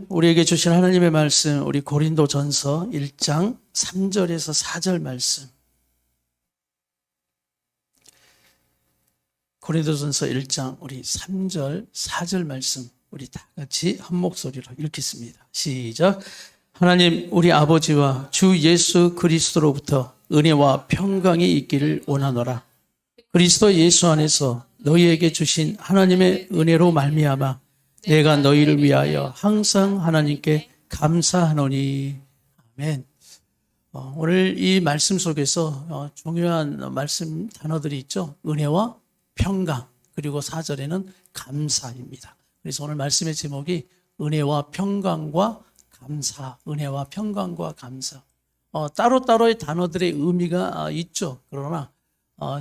우리에게 주신 하나님의 말씀, 우리 고린도전서 1장 3절에서 4절 말씀. 고린도전서 1장 우리 3절, 4절 말씀 우리 다 같이 한 목소리로 읽겠습니다. 시작. 하나님 우리 아버지와 주 예수 그리스도로부터 은혜와 평강이 있기를 원하노라. 그리스도 예수 안에서 너희에게 주신 하나님의 은혜로 말미암아 내가 너희를 위하여 항상 하나님께 감사하노니. 아멘. 오늘 이 말씀 속에서 중요한 말씀 단어들이 있죠. 은혜와 평강, 그리고 4절에는 감사입니다. 그래서 오늘 말씀의 제목이 은혜와 평강과 감사, 은혜와 평강과 감사. 따로따로의 단어들의 의미가 있죠. 그러나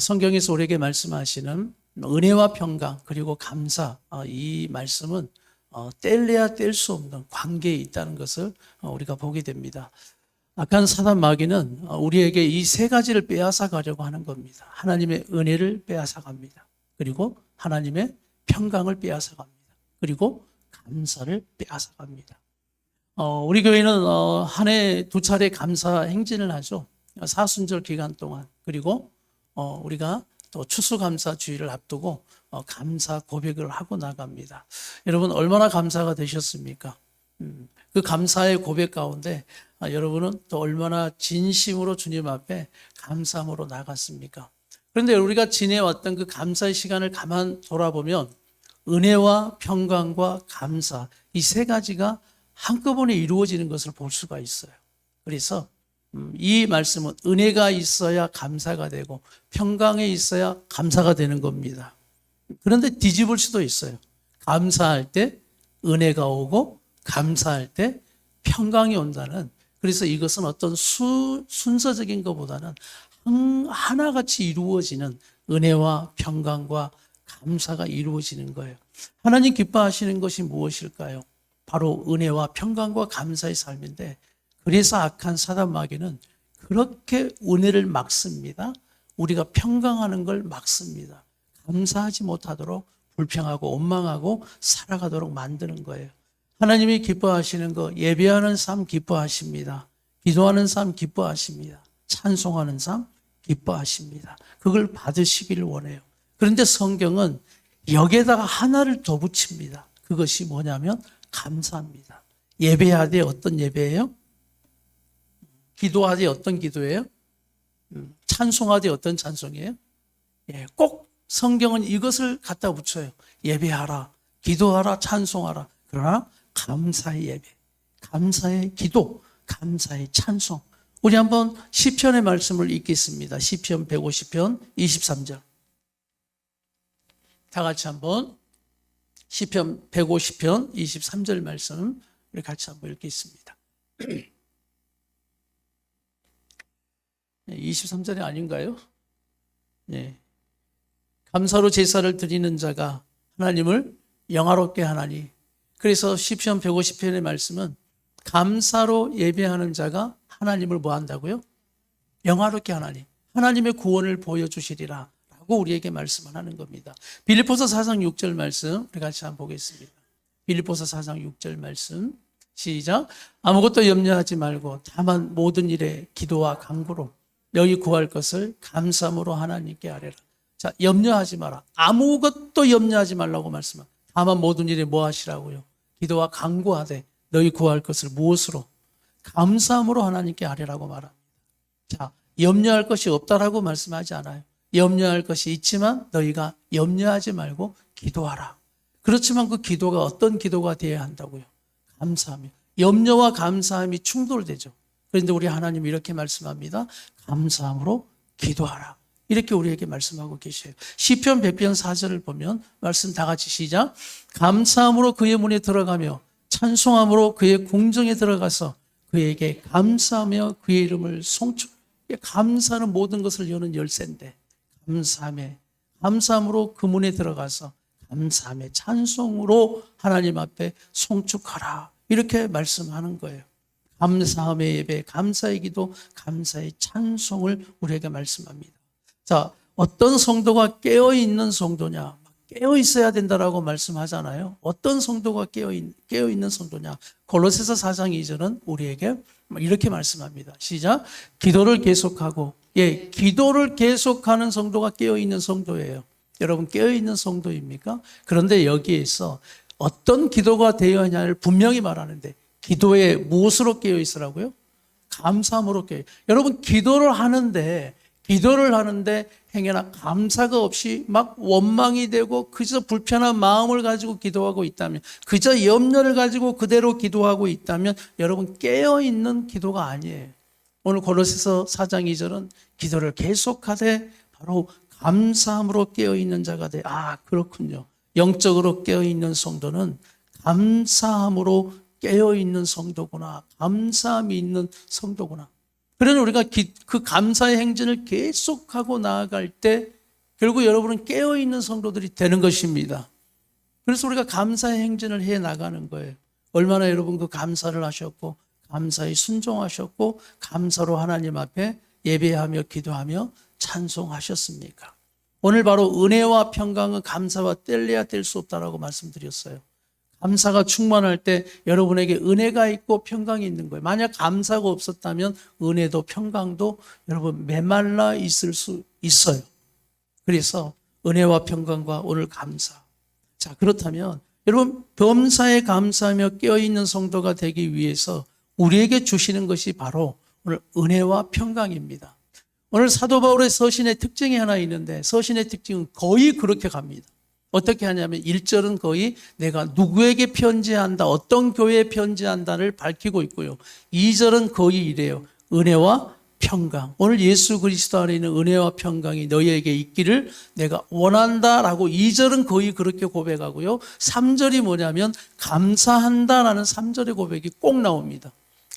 성경에서 우리에게 말씀하시는 은혜와 평강 그리고 감사, 이 말씀은 뗄래야 뗄 수 없는 관계에 있다는 것을 우리가 보게 됩니다. 악한 사단 마귀는 우리에게 이 세 가지를 빼앗아 가려고 하는 겁니다. 하나님의 은혜를 빼앗아 갑니다. 그리고 하나님의 평강을 빼앗아 갑니다. 그리고 감사를 빼앗아 갑니다. 우리 교회는 한 해 두 차례 감사 행진을 하죠. 사순절 기간 동안. 그리고 우리가 또 추수감사 주일을 앞두고 감사 고백을 하고 나갑니다. 여러분 얼마나 감사가 되셨습니까? 그 감사의 고백 가운데 여러분은 또 얼마나 진심으로 주님 앞에 감사함으로 나갔습니까? 그런데 우리가 지내왔던 그 감사의 시간을 가만 돌아보면 은혜와 평강과 감사, 이 세 가지가 한꺼번에 이루어지는 것을 볼 수가 있어요. 그래서 이 말씀은 은혜가 있어야 감사가 되고 평강에 있어야 감사가 되는 겁니다. 그런데 뒤집을 수도 있어요. 감사할 때 은혜가 오고 감사할 때 평강이 온다는, 그래서 이것은 어떤 순서적인 것보다는 하나같이 이루어지는 은혜와 평강과 감사가 이루어지는 거예요. 하나님 기뻐하시는 것이 무엇일까요? 바로 은혜와 평강과 감사의 삶인데, 그래서 악한 사단 마귀는 그렇게 은혜를 막습니다. 우리가 평강하는 걸 막습니다. 감사하지 못하도록 불평하고 원망하고 살아가도록 만드는 거예요. 하나님이 기뻐하시는 거, 예배하는 삶 기뻐하십니다. 기도하는 삶 기뻐하십니다. 찬송하는 삶 기뻐하십니다. 그걸 받으시기를 원해요. 그런데 성경은 여기에다가 하나를 더 붙입니다. 그것이 뭐냐면 감사합니다. 예배하되 어떤 예배예요? 기도하되 어떤 기도예요? 찬송하되 어떤 찬송이에요? 예, 꼭 성경은 이것을 갖다 붙여요. 예배하라, 기도하라, 찬송하라. 그러나 감사의 예배, 감사의 기도, 감사의 찬송. 우리 한번 시편의 말씀을 읽겠습니다. 시편 150편 23절. 다 같이 한번 시편 150편 23절 말씀 우리 같이 한번 읽겠습니다. 23절이 아닌가요? 네. 감사로 제사를 드리는 자가 하나님을 영화롭게 하나니. 그래서 시편 150편의 말씀은 감사로 예배하는 자가 하나님을 뭐 한다고요? 영화롭게 하나니. 하나님의 구원을 보여주시리라 라고 우리에게 말씀을 하는 겁니다. 빌립보서 4장 6절 말씀 우리 같이 한번 보겠습니다. 빌립보서 4장 6절 말씀 시작. 아무것도 염려하지 말고 다만 모든 일에 기도와 간구로 너희 구할 것을 감사함으로 하나님께 아뢰라. 자, 염려하지 마라. 아무것도 염려하지 말라고 말씀합니다. 다만 모든 일에 뭐 하시라고요? 기도와 간구하되 너희 구할 것을 무엇으로? 감사함으로 하나님께 아뢰라고 말합니다. 자, 염려할 것이 없다라고 말씀하지 않아요. 염려할 것이 있지만 너희가 염려하지 말고 기도하라. 그렇지만 그 기도가 어떤 기도가 되어야 한다고요? 감사함이. 염려와 감사함이 충돌되죠. 그런데 우리 하나님이 이렇게 말씀합니다. 감사함으로 기도하라. 이렇게 우리에게 말씀하고 계셔요. 시편 100편 4절을 보면 말씀 다 같이 시작. 감사함으로 그의 문에 들어가며 찬송함으로 그의 궁정에 들어가서 그에게 감사하며 그의 이름을 송축. 감사는 모든 것을 여는 열쇠인데 감사함으로 그 문에 들어가서 감사함의 찬송으로 하나님 앞에 송축하라. 이렇게 말씀하는 거예요. 감사함의 예배, 감사의 기도, 감사의 찬송을 우리에게 말씀합니다. 자, 어떤 성도가 깨어있는 성도냐? 깨어 있어야 된다라고 말씀하잖아요. 어떤 성도가 깨어 있는 성도냐? 골로새서 4장 2절은 우리에게 이렇게 말씀합니다. 시작. 기도를 계속하고, 기도를 계속하는 성도가 깨어 있는 성도예요. 여러분 깨어 있는 성도입니까? 그런데 여기에서 어떤 기도가 되어야 하냐를 분명히 말하는데, 기도에 무엇으로 깨어 있으라고요? 감사함으로 깨어. 여러분 기도를 하는데 행여나 감사가 없이 막 원망이 되고 그저 불편한 마음을 가지고 기도하고 있다면, 그저 염려를 가지고 그대로 기도하고 있다면 여러분 깨어있는 기도가 아니에요. 오늘 골로새서 4장 2절은 기도를 계속하되 바로 감사함으로 깨어있는 자가 돼. 그렇군요. 영적으로 깨어있는 성도는 감사함으로 깨어있는 성도구나. 감사함이 있는 성도구나. 그러니 우리가 그 감사의 행진을 계속하고 나아갈 때 결국 여러분은 깨어있는 성도들이 되는 것입니다. 그래서 우리가 감사의 행진을 해 나가는 거예요. 얼마나 여러분 그 감사를 하셨고 감사에 순종하셨고 감사로 하나님 앞에 예배하며 기도하며 찬송하셨습니까? 오늘 바로 은혜와 평강은 감사와 뗄래야 뗄 수 없다라고 말씀드렸어요. 감사가 충만할 때 여러분에게 은혜가 있고 평강이 있는 거예요. 만약 감사가 없었다면 은혜도 평강도 여러분 메말라 있을 수 있어요. 그래서 은혜와 평강과 오늘 감사. 자, 그렇다면 여러분 범사에 감사하며 깨어있는 성도가 되기 위해서 우리에게 주시는 것이 바로 오늘 은혜와 평강입니다. 오늘 사도 바울의 서신의 특징이 하나 있는데, 서신의 특징은 거의 그렇게 갑니다. 어떻게 하냐면 1절은 거의 내가 누구에게 편지한다, 어떤 교회에 편지한다를 밝히고 있고요. 2절은 거의 이래요. 은혜와 평강. 오늘 예수 그리스도 안에 있는 은혜와 평강이 너희에게 있기를 내가 원한다라고 2절은 거의 그렇게 고백하고요. 3절이 뭐냐면 감사한다라는 3절의 고백이 꼭 나옵니다.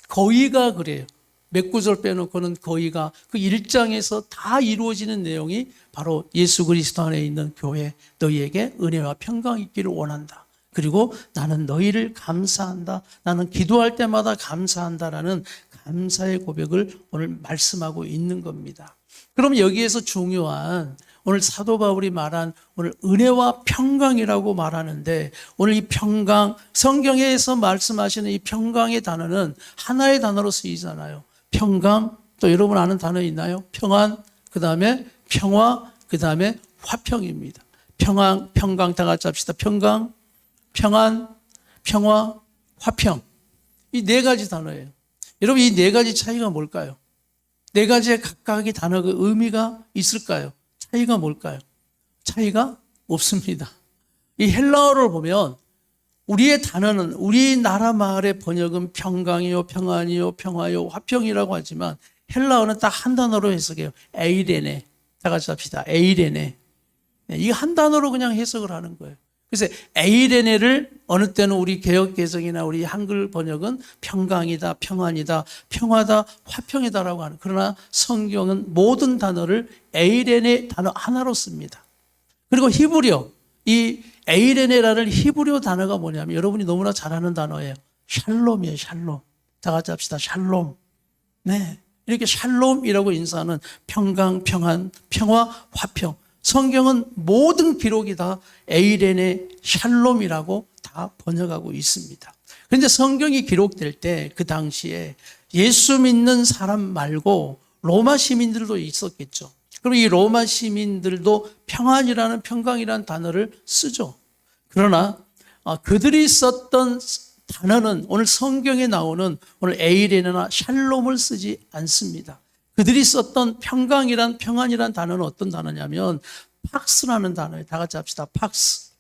거의가 그래요. 몇 구절 빼놓고는 거의가 그 1장에서 다 이루어지는 내용이 바로 예수 그리스도 안에 있는 교회, 너희에게 은혜와 평강이 있기를 원한다. 그리고 나는 너희를 감사한다. 나는 기도할 때마다 감사한다라는 감사의 고백을 오늘 말씀하고 있는 겁니다. 그럼 여기에서 중요한 오늘 사도 바울이 말한 오늘 은혜와 평강이라고 말하는데, 오늘 이 평강, 성경에서 말씀하시는 이 평강의 단어는 하나의 단어로 쓰이잖아요. 평강, 또 여러분 아는 단어 있나요? 평안, 그 다음에 평화, 그 다음에 화평입니다. 평강 다 같이 합시다. 평강, 평안, 평화, 화평. 이 네 가지 단어예요. 여러분 이 네 가지 차이가 뭘까요? 네 가지의 각각의 단어가 의미가 있을까요? 차이가 뭘까요? 차이가 없습니다. 이 헬라어를 보면 우리의 단어는 우리나라 말의 번역은 평강이요, 평안이요, 평화요, 화평이라고 하지만 헬라어는 딱 한 단어로 해석해요. 에이레네. 다 같이 합시다. 에이레네. 이게 한 단어로 그냥 해석을 하는 거예요. 그래서 에이레네를 어느 때는 우리 개역개정이나 우리 한글 번역은 평강이다, 평안이다, 평화다, 화평이다라고 하는, 그러나 성경은 모든 단어를 에이레네 단어 하나로 씁니다. 그리고 히브리어, 이 에이레네라는 히브리어 단어가 뭐냐면 여러분이 너무나 잘 아는 단어예요. 샬롬이에요. 샬롬. 다 같이 합시다. 샬롬. 네, 이렇게 샬롬이라고 인사하는 평강, 평안, 평화, 화평. 성경은 모든 기록이 다 에이레네 샬롬이라고 다 번역하고 있습니다. 그런데 성경이 기록될 때 그 당시에 예수 믿는 사람 말고 로마 시민들도 있었겠죠. 그럼 이 로마 시민들도 평안이라는, 평강이라는 단어를 쓰죠. 그러나 그들이 썼던 단어는 오늘 성경에 나오는 오늘 에이레네나 샬롬을 쓰지 않습니다. 그들이 썼던 평강이란, 평안이란 단어는 어떤 단어냐면 팍스라는 단어예요. 다 같이 합시다. 팍스.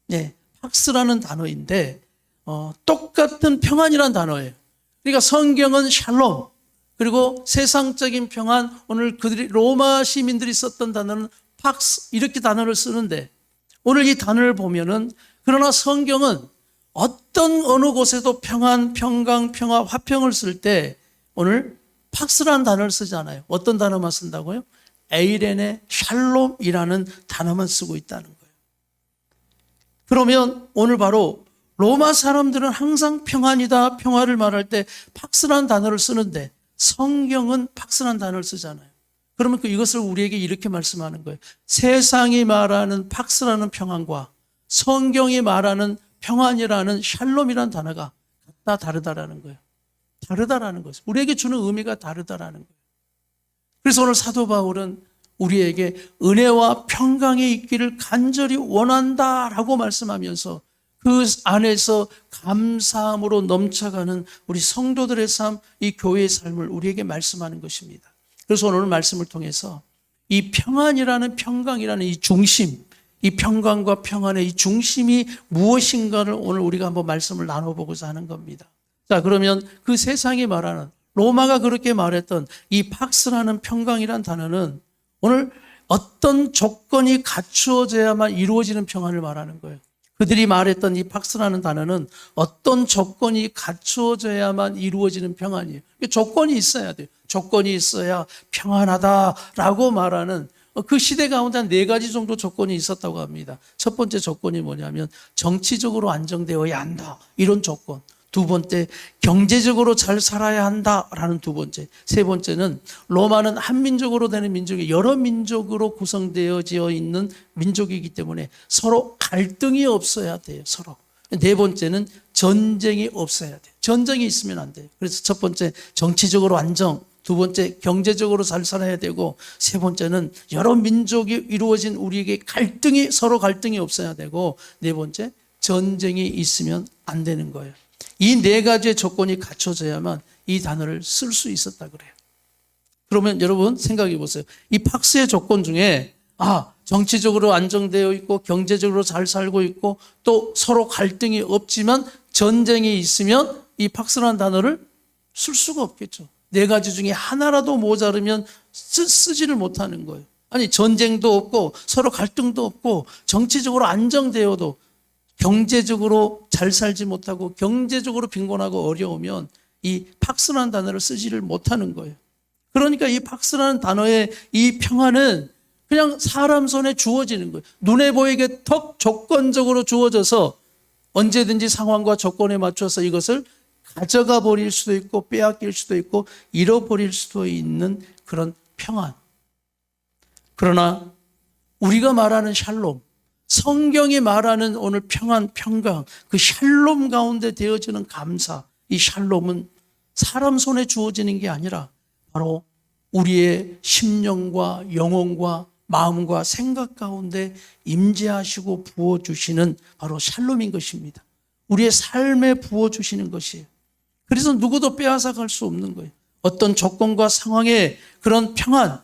네, 팍스라는 단어인데 똑같은 평안이란 단어예요. 그러니까 성경은 샬롬, 그리고 세상적인 평안, 오늘 그들이 로마 시민들이 썼던 단어는 팍스, 이렇게 단어를 쓰는데 오늘 이 단어를 보면은, 그러나 성경은 어떤 어느 곳에도 평안, 평강, 평화, 화평을 쓸 때 오늘 팍스라는 단어를 쓰지 않아요. 어떤 단어만 쓴다고요? 에이레네 샬롬이라는 단어만 쓰고 있다는 거예요. 그러면 오늘 바로 로마 사람들은 항상 평안이다, 평화를 말할 때 팍스라는 단어를 쓰는데 성경은 팍스라는 단어를 쓰잖아요. 그러면 이것을 우리에게 이렇게 말씀하는 거예요. 세상이 말하는 팍스라는 평안과 성경이 말하는 평안이라는 샬롬이라는 단어가 다 다르다라는 거예요. 다르다라는 거죠. 우리에게 주는 의미가 다르다라는 거예요. 그래서 오늘 사도 바울은 우리에게 은혜와 평강이 있기를 간절히 원한다라고 말씀하면서 그 안에서 감사함으로 넘쳐가는 우리 성도들의 삶, 이 교회의 삶을 우리에게 말씀하는 것입니다. 그래서 오늘 말씀을 통해서 이 평안이라는 평강이라는 이 중심, 이 평강과 평안의 이 중심이 무엇인가를 오늘 우리가 한번 말씀을 나눠보고자 하는 겁니다. 자, 그러면 그 세상이 말하는 로마가 그렇게 말했던 이 팍스라는 평강이란 단어는 오늘 어떤 조건이 갖추어져야만 이루어지는 평안을 말하는 거예요. 그들이 말했던 이 팍스라는 단어는 어떤 조건이 갖추어져야만 이루어지는 평안이에요. 조건이 있어야 돼요. 조건이 있어야 평안하다라고 말하는 그 시대 가운데 한 4가지 정도 조건이 있었다고 합니다. 첫 번째 조건이 뭐냐면 정치적으로 안정되어야 한다. 이런 조건. 두 번째, 경제적으로 잘 살아야 한다라는 두 번째. 세 번째는 로마는 한민족으로 되는 민족이 여러 민족으로 구성되어져 있는 민족이기 때문에 서로 갈등이 없어야 돼요. 서로. 네 번째는 전쟁이 없어야 돼요. 전쟁이 있으면 안 돼요. 그래서 첫 번째, 정치적으로 안정. 두 번째, 경제적으로 잘 살아야 되고, 세 번째는 여러 민족이 이루어진 우리에게 서로 갈등이 없어야 되고, 네 번째, 전쟁이 있으면 안 되는 거예요. 이 4가지의 조건이 갖춰져야만 이 단어를 쓸 수 있었다 그래요. 그러면 여러분 생각해 보세요. 이 팍스의 조건 중에 정치적으로 안정되어 있고 경제적으로 잘 살고 있고 또 서로 갈등이 없지만 전쟁이 있으면 이 팍스라는 단어를 쓸 수가 없겠죠. 4가지 중에 하나라도 모자르면 쓰지를 못하는 거예요. 아니, 전쟁도 없고 서로 갈등도 없고 정치적으로 안정되어도 경제적으로 잘 살지 못하고 경제적으로 빈곤하고 어려우면 이 팍스라는 단어를 쓰지를 못하는 거예요. 그러니까 이 팍스라는 단어의 이 평안은 그냥 사람 손에 주어지는 거예요. 눈에 보이게 턱 조건적으로 주어져서 언제든지 상황과 조건에 맞춰서 이것을 가져가 버릴 수도 있고 빼앗길 수도 있고 잃어버릴 수도 있는 그런 평안. 그러나 우리가 말하는 샬롬, 성경이 말하는 오늘 평안, 평강, 그 샬롬 가운데 되어지는 감사, 이 샬롬은 사람 손에 주어지는 게 아니라 바로 우리의 심령과 영혼과 마음과 생각 가운데 임재하시고 부어주시는 바로 샬롬인 것입니다. 우리의 삶에 부어주시는 것이에요. 그래서 누구도 빼앗아 갈 수 없는 거예요. 어떤 조건과 상황의 그런 평안,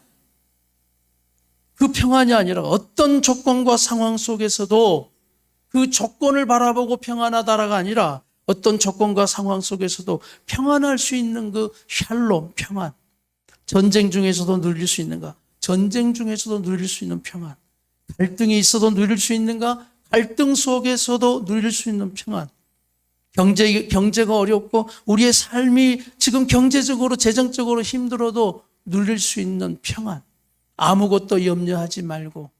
그 평안이 아니라 어떤 조건과 상황 속에서도 그 조건을 바라보고 평안하다라가 아니라 어떤 조건과 상황 속에서도 평안할 수 있는 그 샬롬, 평안. 전쟁 중에서도 누릴 수 있는가? 전쟁 중에서도 누릴 수 있는 평안. 갈등이 있어도 누릴 수 있는가? 갈등 속에서도 누릴 수 있는 평안. 경제가 어렵고 우리의 삶이 지금 경제적으로 재정적으로 힘들어도 누릴 수 있는 평안. 아무것도 염려하지 말고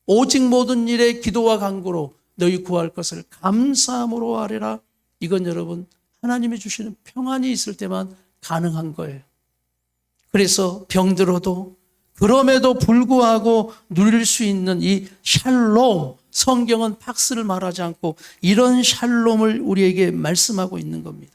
오직 모든 일에 기도와 간구로 너희 구할 것을 감사함으로 아뢰라. 이건 여러분 하나님이 주시는 평안이 있을 때만 가능한 거예요. 그래서 병들어도 그럼에도 불구하고 누릴 수 있는 이 샬롬, 성경은 팍스를 말하지 않고 이런 샬롬을 우리에게 말씀하고 있는 겁니다.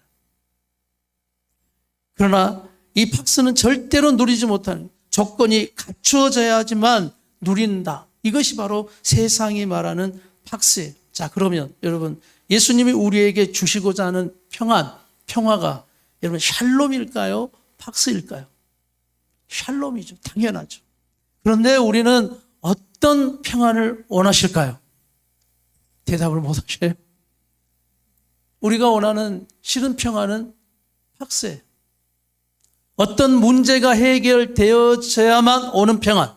그러나 이 팍스는 절대로 누리지 못하는 조건이 갖추어져야지만 누린다. 이것이 바로 세상이 말하는 팍스예요. 자, 그러면 여러분 예수님이 우리에게 주시고자 하는 평안, 평화가 여러분 샬롬일까요? 팍스일까요? 샬롬이죠. 당연하죠. 그런데 우리는 어떤 평안을 원하실까요? 대답을 못 하셔요. 우리가 원하는 실은 평안은 팍스예요. 어떤 문제가 해결되어야만 오는 평안.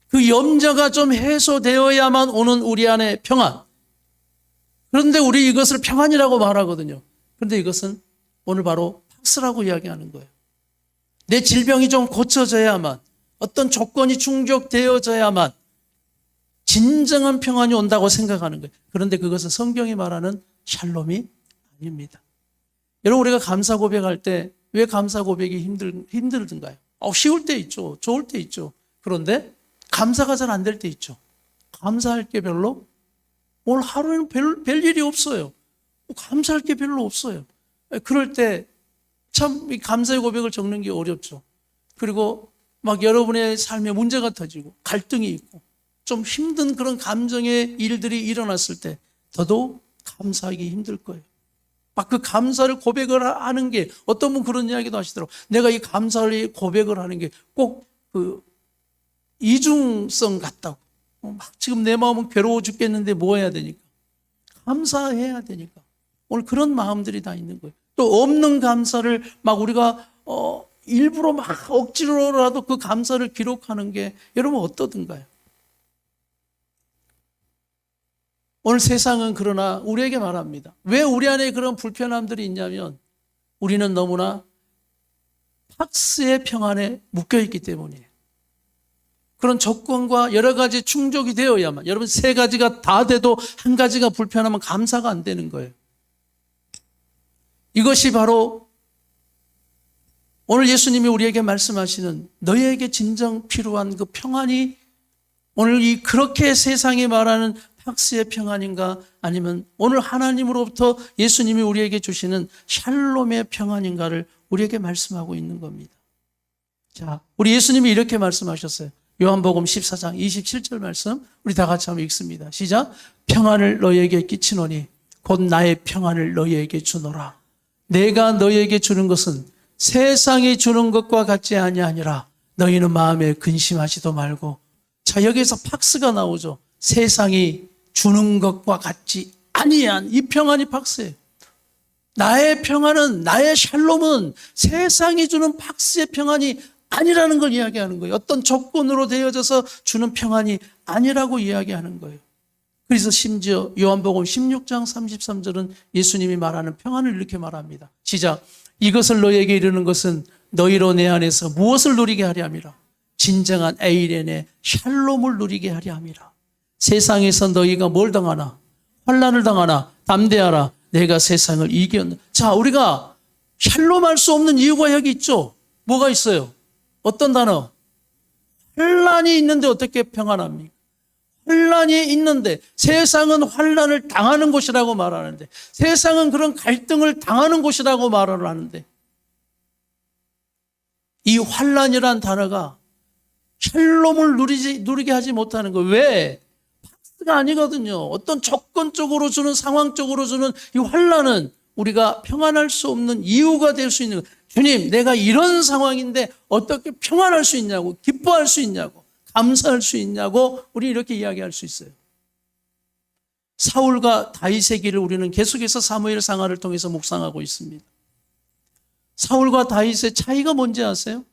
그 염려가 좀 해소되어야만 오는 우리 안의 평안. 그런데 우리 이것을 평안이라고 말하거든요. 그런데 이것은 오늘 바로 팍스라고 이야기하는 거예요. 내 질병이 좀 고쳐져야만, 어떤 조건이 충족되어져야만 진정한 평안이 온다고 생각하는 거예요. 그런데 그것은 성경이 말하는 샬롬이 아닙니다. 여러분, 우리가 감사 고백할 때 왜 감사 고백이 힘들든가요? 쉬울 때 있죠. 좋을 때 있죠. 그런데 감사가 잘 안 될 때 있죠. 감사할 게 별로 오늘 하루에는 별 일이 없어요. 감사할 게 별로 없어요. 그럴 때 참 감사의 고백을 적는 게 어렵죠. 그리고 막 여러분의 삶에 문제가 터지고 갈등이 있고 좀 힘든 그런 감정의 일들이 일어났을 때 더더욱 감사하기 힘들 거예요. 막 그 감사를 고백을 하는 게 어떤 분 그런 이야기도 하시더라고요. 내가 이 감사를 고백을 하는 게 꼭 그 이중성 같다고. 막 지금 내 마음은 괴로워 죽겠는데 뭐 해야 되니까? 감사해야 되니까. 오늘 그런 마음들이 다 있는 거예요. 또 없는 감사를 막 우리가 일부러 막 억지로라도 그 감사를 기록하는 게 여러분 어떠든가요? 오늘 세상은 그러나 우리에게 말합니다. 왜 우리 안에 그런 불편함들이 있냐면 우리는 너무나 팍스의 평안에 묶여있기 때문이에요. 그런 조건과 여러 가지 충족이 되어야만, 여러분 세 가지가 다 돼도 한 가지가 불편하면 감사가 안 되는 거예요. 이것이 바로 오늘 예수님이 우리에게 말씀하시는 너희에게 진정 필요한 그 평안이 오늘 이 그렇게 세상에 말하는 팍스의 평안인가 아니면 오늘 하나님으로부터 예수님이 우리에게 주시는 샬롬의 평안인가를 우리에게 말씀하고 있는 겁니다. 자, 우리 예수님이 이렇게 말씀하셨어요. 요한복음 14장 27절 말씀 우리 다 같이 한번 읽습니다. 시작. 평안을 너희에게 끼치노니 곧 나의 평안을 너희에게 주노라. 내가 너희에게 주는 것은 세상이 주는 것과 같지 아니하니라. 너희는 마음에 근심하지도 말고. 자, 여기에서 팍스가 나오죠. 세상이 주는 것과 같지 아니한 이 평안이 팍스예요. 나의 평안은, 나의 샬롬은 세상이 주는 팍스의 평안이 아니라는 걸 이야기하는 거예요. 어떤 조건으로 되어져서 주는 평안이 아니라고 이야기하는 거예요. 그래서 심지어 요한복음 16장 33절은 예수님이 말하는 평안을 이렇게 말합니다. 시작. 이것을 너희에게 이르는 것은 너희로 내 안에서 무엇을 누리게 하려 함이라. 진정한 에이렌의 샬롬을 누리게 하려 함이라. 세상에서 너희가 뭘 당하나? 환난을 당하나? 담대하라. 내가 세상을 이겼노라. 자, 우리가 샬롬할 수 없는 이유가 여기 있죠. 뭐가 있어요? 어떤 단어? 환난이 있는데 어떻게 평안합니까? 환난이 있는데 세상은 환난을 당하는 곳이라고 말하는데 세상은 그런 갈등을 당하는 곳이라고 말을 하는데 이 환난이란 단어가 샬롬을 누리게 하지 못하는 거예요. 왜? 팍스가 아니거든요. 어떤 조건적으로 주는 상황적으로 주는 이 환난은 우리가 평안할 수 없는 이유가 될 수 있는 거예요. 주님, 내가 이런 상황인데 어떻게 평안할 수 있냐고, 기뻐할 수 있냐고, 감사할 수 있냐고 우리 이렇게 이야기할 수 있어요. 사울과 다윗의 길을 우리는 계속해서 사무엘 상하를 통해서 묵상하고 있습니다. 사울과 다윗의 차이가 뭔지 아세요?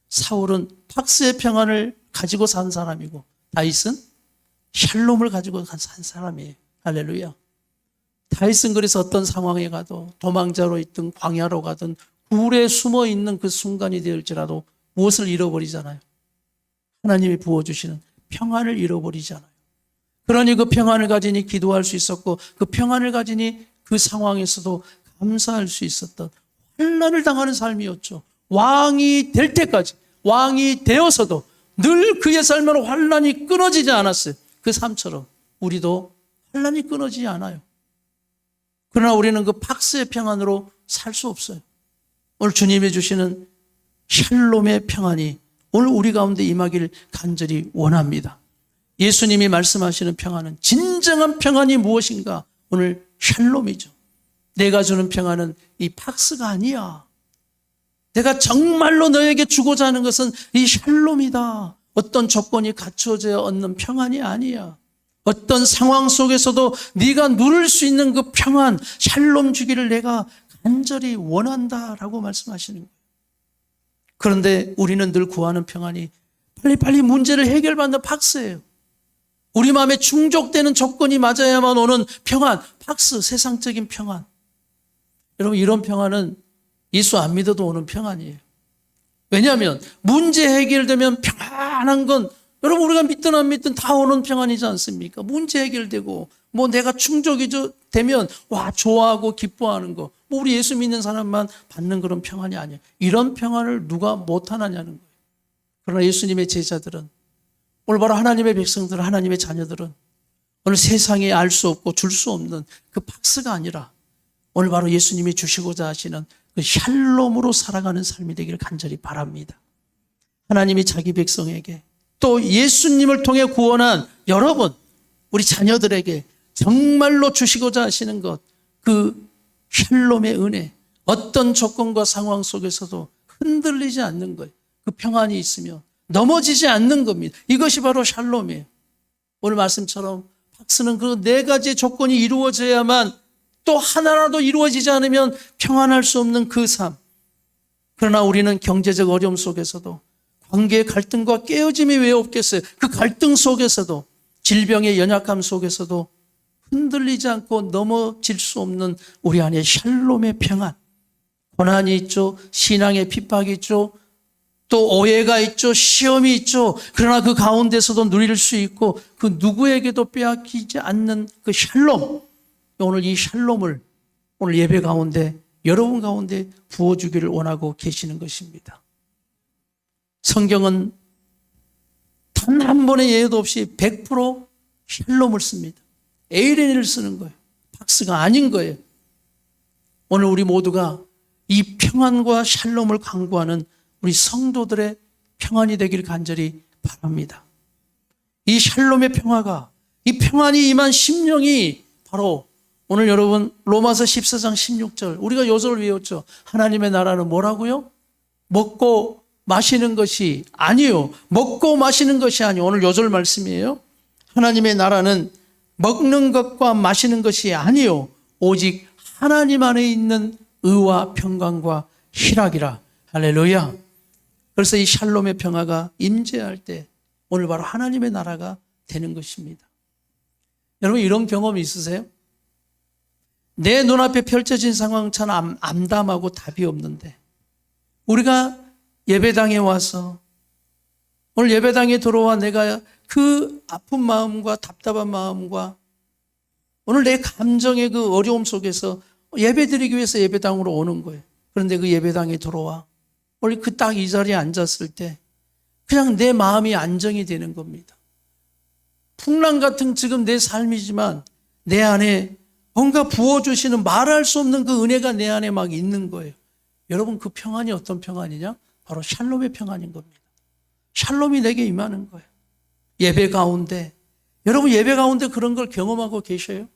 사울은 팍스의 평안을 가지고 산 사람이고 다윗은 샬롬을 가지고 산 사람이에요. 할렐루야. 다윗은 그래서 어떤 상황에 가도 도망자로 있든 광야로 가든 굴에 숨어 있는 그 순간이 되었지라도 무엇을 잃어버리잖아요. 하나님이 부어주시는 평안을 잃어버리잖아요. 그러니 그 평안을 가지니 기도할 수 있었고 그 평안을 가지니 그 상황에서도 감사할 수 있었던 환난을 당하는 삶이었죠. 왕이 될 때까지, 왕이 되어서도 늘 그의 삶으로 환난이 끊어지지 않았어요. 그 삶처럼 우리도 환난이 끊어지지 않아요. 그러나 우리는 그 팍스의 평안으로 살 수 없어요. 오늘 주님이 주시는 샬롬의 평안이 오늘 우리 가운데 임하기를 간절히 원합니다. 예수님이 말씀하시는 평안은 진정한 평안이 무엇인가? 오늘 샬롬이죠. 내가 주는 평안은 이 팍스가 아니야. 내가 정말로 너에게 주고자 하는 것은 이 샬롬이다. 어떤 조건이 갖추어져야 얻는 평안이 아니야. 어떤 상황 속에서도 네가 누릴 수 있는 그 평안, 샬롬 주기를 내가 간절히 원한다라고 말씀하시는 거예요. 그런데 우리는 늘 구하는 평안이 빨리빨리 문제를 해결받는 팍스예요. 우리 마음에 충족되는 조건이 맞아야만 오는 평안, 팍스, 세상적인 평안. 여러분, 이런 평안은 예수 안 믿어도 오는 평안이에요. 왜냐하면 문제 해결되면 평안한 건 여러분 우리가 믿든 안 믿든 다 오는 평안이지 않습니까? 문제 해결되고 뭐 내가 충족이 되면 와 좋아하고 기뻐하는 거. 뭐 우리 예수 믿는 사람만 받는 그런 평안이 아니에요. 이런 평안을 누가 못 하느냐는 거예요. 그러나 예수님의 제자들은, 오늘 바로 하나님의 백성들은, 하나님의 자녀들은 오늘 세상에 알 수 없고 줄 수 없는 그 박스가 아니라 오늘 바로 예수님이 주시고자 하시는 그 샬롬으로 살아가는 삶이 되기를 간절히 바랍니다. 하나님이 자기 백성에게 또 예수님을 통해 구원한 여러분, 우리 자녀들에게 정말로 주시고자 하시는 것, 그 샬롬의 은혜, 어떤 조건과 상황 속에서도 흔들리지 않는 거예요. 그 평안이 있으면 넘어지지 않는 겁니다. 이것이 바로 샬롬이에요. 오늘 말씀처럼 박스는 그 네 가지의 조건이 이루어져야만, 또 하나라도 이루어지지 않으면 평안할 수 없는 그 삶. 그러나 우리는 경제적 어려움 속에서도, 관계의 갈등과 깨어짐이 왜 없겠어요? 그 갈등 속에서도, 질병의 연약함 속에서도 흔들리지 않고 넘어질 수 없는 우리 안에 샬롬의 평안. 고난이 있죠. 신앙의 핍박이 있죠. 또 오해가 있죠. 시험이 있죠. 그러나 그 가운데서도 누릴 수 있고 그 누구에게도 빼앗기지 않는 그 샬롬. 오늘 이 샬롬을 오늘 예배 가운데, 여러분 가운데 부어주기를 원하고 계시는 것입니다. 성경은 단 한 번의 예도 없이 100% 샬롬을 씁니다. 에이레니를 쓰는 거예요. 박스가 아닌 거예요. 오늘 우리 모두가 이 평안과 샬롬을 강구하는 우리 성도들의 평안이 되길 간절히 바랍니다. 이 샬롬의 평화가, 이 평안이 임한 심령이 바로 오늘 여러분 로마서 14장 16절, 우리가 요절을 외웠죠. 하나님의 나라는 뭐라고요? 먹고 마시는 것이 아니요. 먹고 마시는 것이 아니요. 오늘 요절 말씀이에요. 하나님의 나라는 먹는 것과 마시는 것이 아니요. 오직 하나님 안에 있는 의와 평강과 희락이라. 할렐루야. 그래서 이 샬롬의 평화가 임재할 때 오늘 바로 하나님의 나라가 되는 것입니다. 여러분 이런 경험 있으세요? 내 눈앞에 펼쳐진 상황 참 암담하고 답이 없는데 우리가 예배당에 와서 오늘 예배당에 들어와 내가 그 아픈 마음과 답답한 마음과 오늘 내 감정의 그 어려움 속에서 예배드리기 위해서 예배당으로 오는 거예요. 그런데 그 예배당에 들어와 원래 그 딱 이 자리에 앉았을 때 그냥 내 마음이 안정이 되는 겁니다. 풍랑 같은 지금 내 삶이지만 내 안에 뭔가 부어주시는 말할 수 없는 그 은혜가 내 안에 막 있는 거예요. 여러분 그 평안이 어떤 평안이냐? 바로 샬롬의 평안인 겁니다. 샬롬이 내게 임하는 거예요. 예배 가운데, 여러분 예배 가운데 그런 걸 경험하고 계셔요?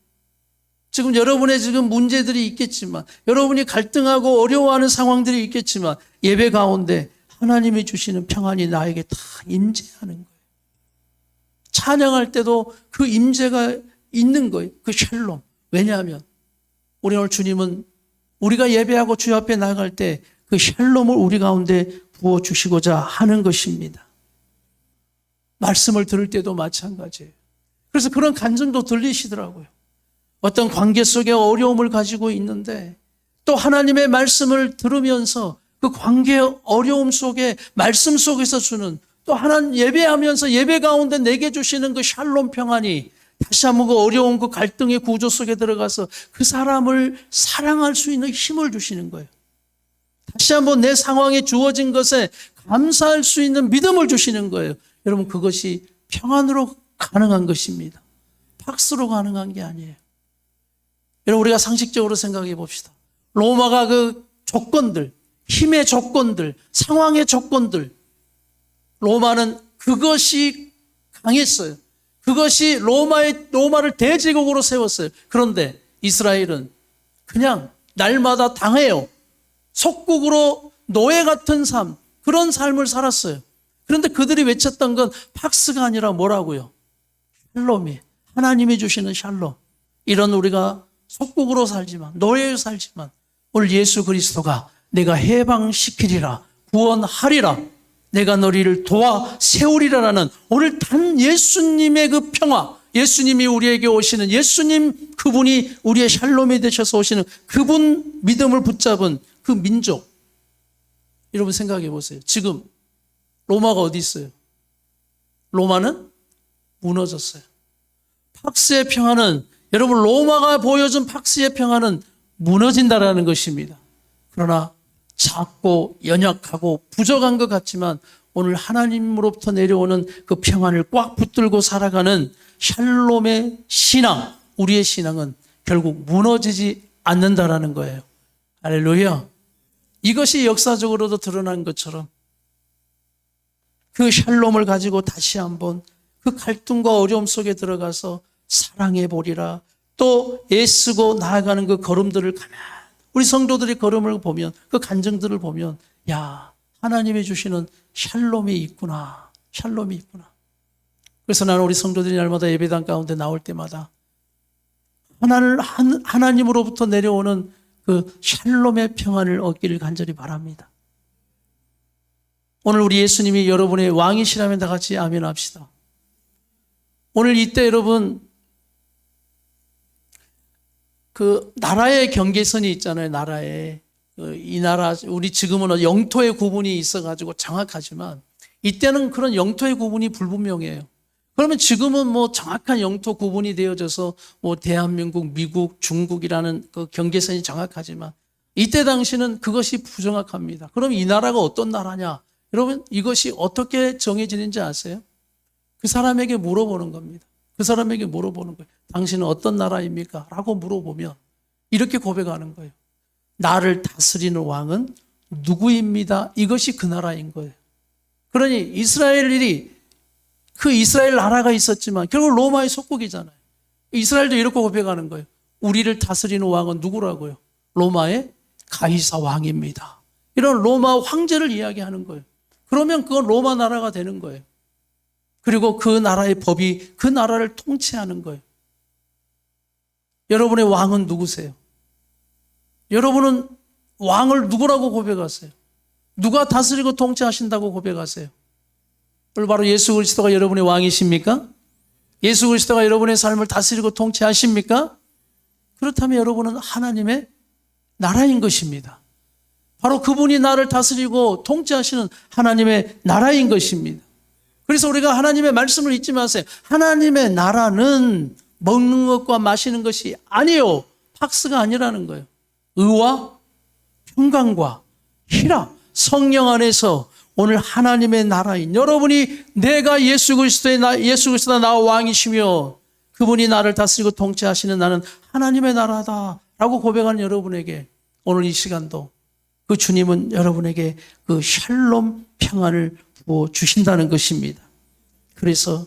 지금 여러분의 지금 문제들이 있겠지만, 여러분이 갈등하고 어려워하는 상황들이 있겠지만 예배 가운데 하나님이 주시는 평안이 나에게 다 임재하는 거예요. 찬양할 때도 그 임재가 있는 거예요. 그 샬롬. 왜냐하면 우리 오늘 주님은 우리가 예배하고 주여 앞에 나갈 때 그 샬롬을 우리 가운데 부어주시고자 하는 것입니다. 말씀을 들을 때도 마찬가지예요. 그래서 그런 간증도 들리시더라고요. 어떤 관계 속에 어려움을 가지고 있는데 또 하나님의 말씀을 들으면서 그 관계의 어려움 속에 말씀 속에서 주는 또 하나님 예배하면서 예배 가운데 내게 주시는 그 샬롬 평안이 다시 한번 그 어려운 그 갈등의 구조 속에 들어가서 그 사람을 사랑할 수 있는 힘을 주시는 거예요. 다시 한번 내 상황에 주어진 것에 감사할 수 있는 믿음을 주시는 거예요. 여러분 그것이 평안으로 가능한 것입니다. 박스로 가능한 게 아니에요. 여러분 우리가 상식적으로 생각해 봅시다. 로마가 그 조건들, 힘의 조건들, 상황의 조건들, 로마는 그것이 강했어요. 그것이 로마를 대제국으로 세웠어요. 그런데 이스라엘은 그냥 날마다 당해요. 속국으로 노예 같은 삶, 그런 삶을 살았어요. 그런데 그들이 외쳤던 건 박스가 아니라 뭐라고요? 샬롬이, 하나님이 주시는 샬롬. 이런 우리가 속국으로 살지만, 노예로 살지만 오늘 예수 그리스도가 내가 해방시키리라, 구원하리라, 내가 너희를 도와 세우리라라는 오늘 단 예수님의 그 평화, 예수님이 우리에게 오시는 예수님 그분이 우리의 샬롬이 되셔서 오시는 그분 믿음을 붙잡은 그 민족. 여러분 생각해 보세요. 지금 로마가 어디 있어요? 로마는 무너졌어요. 박스의 평화는, 여러분 로마가 보여준 박스의 평화는 무너진다라는 것입니다. 그러나 작고 연약하고 부족한 것 같지만 오늘 하나님으로부터 내려오는 그 평안을 꽉 붙들고 살아가는 샬롬의 신앙, 우리의 신앙은 결국 무너지지 않는다라는 거예요. 할렐루야. 이것이 역사적으로도 드러난 것처럼 그 샬롬을 가지고 다시 한번 그 갈등과 어려움 속에 들어가서 사랑해 보리라. 또 애쓰고 나아가는 그 걸음들을 가만, 우리 성도들의 걸음을 보면, 그 간증들을 보면, 야, 하나님이 주시는 샬롬이 있구나. 샬롬이 있구나. 그래서 나는 우리 성도들이 날마다 예배당 가운데 나올 때마다 하나님으로부터 내려오는 그 샬롬의 평안을 얻기를 간절히 바랍니다. 오늘 우리 예수님이 여러분의 왕이시라면 다 같이 아멘 합시다. 오늘 이때 여러분, 그 나라의 경계선이 있잖아요. 나라에. 이 나라, 우리 지금은 영토의 구분이 있어가지고 정확하지만 이때는 그런 영토의 구분이 불분명해요. 그러면 지금은 뭐 정확한 영토 구분이 되어져서 뭐 대한민국, 미국, 중국이라는 그 경계선이 정확하지만 이때 당시는 그것이 부정확합니다. 그럼 이 나라가 어떤 나라냐? 여러분, 이것이 어떻게 정해지는지 아세요? 그 사람에게 물어보는 겁니다. 그 사람에게 물어보는 거예요. 당신은 어떤 나라입니까? 라고 물어보면 이렇게 고백하는 거예요. 나를 다스리는 왕은 누구입니다. 이것이 그 나라인 거예요. 그러니 이스라엘이 그 이스라엘 나라가 있었지만 결국 로마의 속국이잖아요. 이스라엘도 이렇게 고백하는 거예요. 우리를 다스리는 왕은 누구라고요? 로마의 가이사 왕입니다. 이런 로마 황제를 이야기하는 거예요. 그러면 그건 로마 나라가 되는 거예요. 그리고 그 나라의 법이 그 나라를 통치하는 거예요. 여러분의 왕은 누구세요? 여러분은 왕을 누구라고 고백하세요? 누가 다스리고 통치하신다고 고백하세요? 오늘 바로 예수 그리스도가 여러분의 왕이십니까? 예수 그리스도가 여러분의 삶을 다스리고 통치하십니까? 그렇다면 여러분은 하나님의 나라인 것입니다. 바로 그분이 나를 다스리고 통치하시는 하나님의 나라인 것입니다. 그래서 우리가 하나님의 말씀을 잊지 마세요. 하나님의 나라는 먹는 것과 마시는 것이 아니요, 팍스가 아니라는 거예요. 의와 평강과 희락, 성령 안에서 오늘 하나님의 나라인 여러분이, 내가 예수 그리스도가 나와 왕이시며 그분이 나를 다스리고 통치하시는 나는 하나님의 나라다라고 고백하는 여러분에게 오늘 이 시간도 그 주님은 여러분에게 그 샬롬 평안을 부어 주신다는 것입니다. 그래서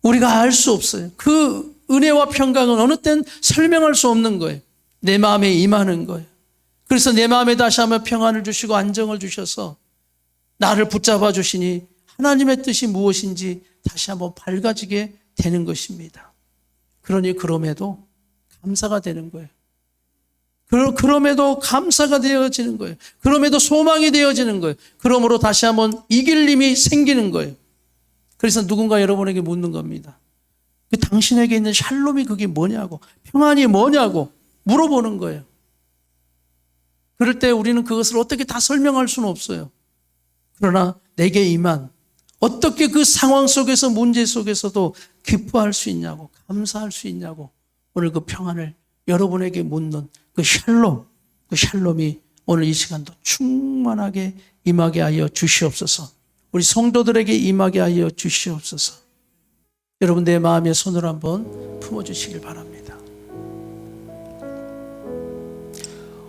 우리가 알 수 없어요. 그 은혜와 평강은 어느 땐 설명할 수 없는 거예요. 내 마음에 임하는 거예요. 그래서 내 마음에 다시 한번 평안을 주시고 안정을 주셔서 나를 붙잡아 주시니 하나님의 뜻이 무엇인지 다시 한번 밝아지게 되는 것입니다. 그러니 그럼에도 감사가 되는 거예요. 그럼에도 감사가 되어지는 거예요. 그럼에도 소망이 되어지는 거예요. 그러므로 다시 한번 이길 힘이 생기는 거예요. 그래서 누군가 여러분에게 묻는 겁니다. 그 당신에게 있는 샬롬이 그게 뭐냐고, 평안이 뭐냐고 물어보는 거예요. 그럴 때 우리는 그것을 어떻게 다 설명할 수는 없어요. 그러나 내게 임한, 어떻게 그 상황 속에서, 문제 속에서도 기뻐할 수 있냐고, 감사할 수 있냐고, 오늘 그 평안을 여러분에게 묻는 그 샬롬이 오늘 이 시간도 충만하게 임하게 하여 주시옵소서. 우리 성도들에게 임하게 하여 주시옵소서. 여러분, 내 마음에 손을 한번 품어주시길 바랍니다.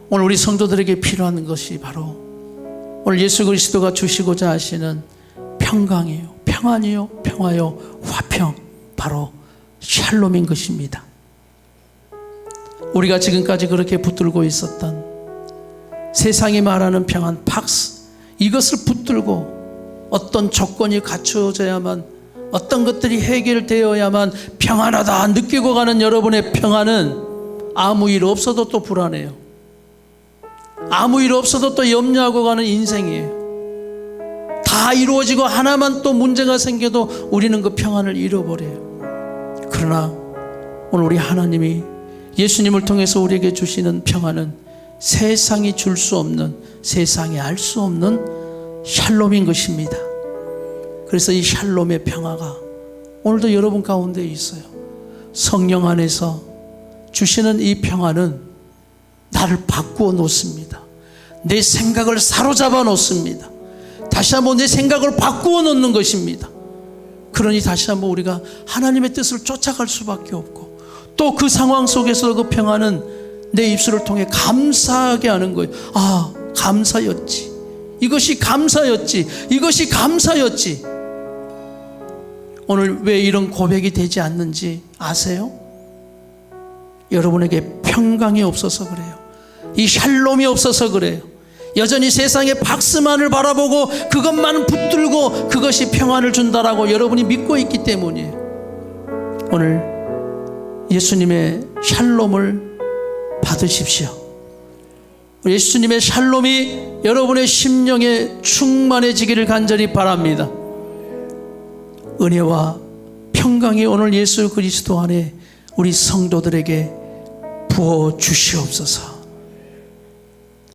오늘 우리 성도들에게 필요한 것이 바로 오늘 예수 그리스도가 주시고자 하시는 평강이요, 평안이요, 평화요, 화평, 바로 샬롬인 것입니다. 우리가 지금까지 그렇게 붙들고 있었던 세상이 말하는 평안, 팍스, 이것을 붙들고 어떤 조건이 갖추어져야만, 어떤 것들이 해결되어야만 평안하다 느끼고 가는 여러분의 평안은 아무 일 없어도 또 불안해요. 아무 일 없어도 또 염려하고 가는 인생이에요. 다 이루어지고 하나만 또 문제가 생겨도 우리는 그 평안을 잃어버려요. 그러나 오늘 우리 하나님이 예수님을 통해서 우리에게 주시는 평안은 세상이 줄 수 없는, 세상이 알 수 없는 샬롬인 것입니다. 그래서 이 샬롬의 평화가 오늘도 여러분 가운데 있어요. 성령 안에서 주시는 이 평안은 나를 바꾸어 놓습니다. 내 생각을 사로잡아 놓습니다. 다시 한번 내 생각을 바꾸어 놓는 것입니다. 그러니 다시 한번 우리가 하나님의 뜻을 쫓아갈 수밖에 없고, 또 그 상황 속에서 그 평안은 내 입술을 통해 감사하게 하는 거예요. 아, 감사였지. 이것이 감사였지. 이것이 감사였지. 오늘 왜 이런 고백이 되지 않는지 아세요? 여러분에게 평강이 없어서 그래요. 이 샬롬이 없어서 그래요. 여전히 세상의 박스만을 바라보고 그것만 붙들고 그것이 평안을 준다라고 여러분이 믿고 있기 때문이에요. 오늘 예수님의 샬롬을 받으십시오. 예수님의 샬롬이 여러분의 심령에 충만해지기를 간절히 바랍니다. 은혜와 평강이 오늘 예수 그리스도 안에 우리 성도들에게 부어 주시옵소서.